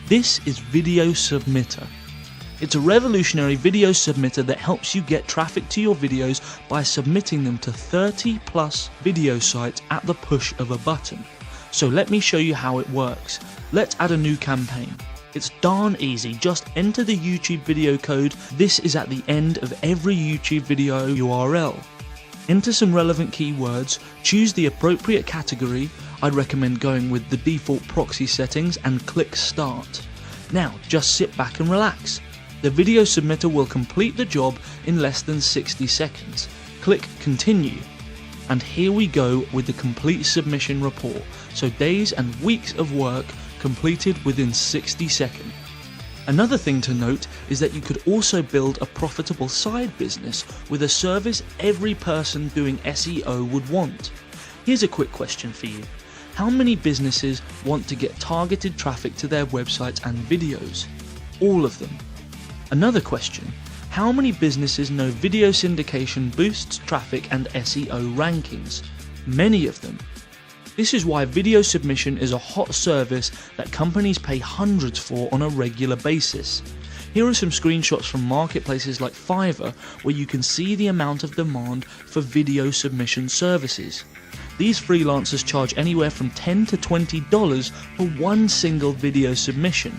This is Video Submitter. It's a revolutionary video submitter that helps you get traffic to your videos by submitting them to 30+ video sites at the push of a button. So let me show you how it works. Let's add a new campaign. It's darn easy, just enter the YouTube video code. This is at the end of every YouTube video URL. Enter some relevant keywords, choose the appropriate category. I'd recommend going with the default proxy settings and click start. Now just sit back and relax. The video submitter will complete the job in less than 60 seconds. Click continue. And here we go with the complete submission report. So days and weeks of work completed within 60 seconds. Another thing to note is that you could also build a profitable side business with a service every person doing SEO would want. Here's a quick question for you. How many businesses want to get targeted traffic to their websites and videos? All of them. Another question. How many businesses know video syndication boosts traffic and SEO rankings? Many of them. This is why video submission is a hot service that companies pay hundreds for on a regular basis. Here are some screenshots from marketplaces like Fiverr where you can see the amount of demand for video submission services. These freelancers charge anywhere from $10 to $20 for one single video submission.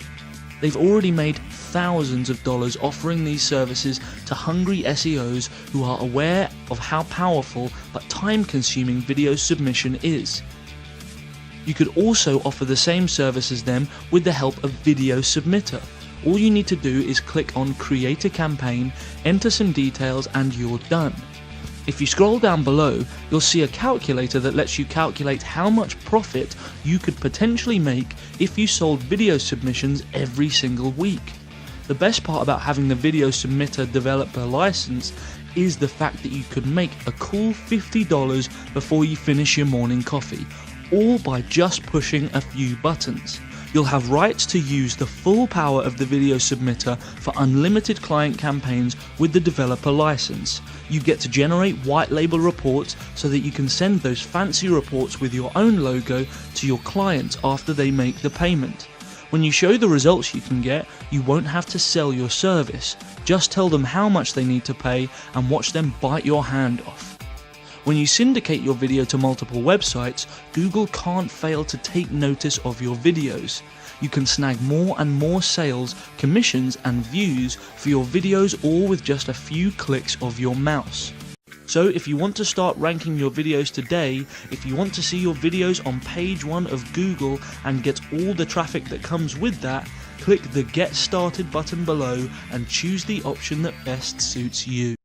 They've already made thousands of dollars offering these services to hungry SEOs who are aware of how powerful but time-consuming video submission is. You could also offer the same service as them with the help of Video Submitter. All you need to do is click on Create a Campaign, enter some details, and you're done. If you scroll down below, you'll see a calculator that lets you calculate how much profit you could potentially make if you sold video submissions every single week. The best part about having the Video Submitter developer license is the fact that you could make a cool $50 before you finish your morning coffee, all by just pushing a few buttons. You'll have rights to use the full power of the Video Submitter for unlimited client campaigns with the developer license. You get to generate white label reports so that you can send those fancy reports with your own logo to your clients after they make the payment. When you show the results you can get, you won't have to sell your service. Just tell them how much they need to pay and watch them bite your hand off. When you syndicate your video to multiple websites, Google can't fail to take notice of your videos. You can snag more and more sales, commissions, and views for your videos, all with just a few clicks of your mouse. So if you want to start ranking your videos today, if you want to see your videos on page 1 of Google and get all the traffic that comes with that, click the Get Started button below and choose the option that best suits you.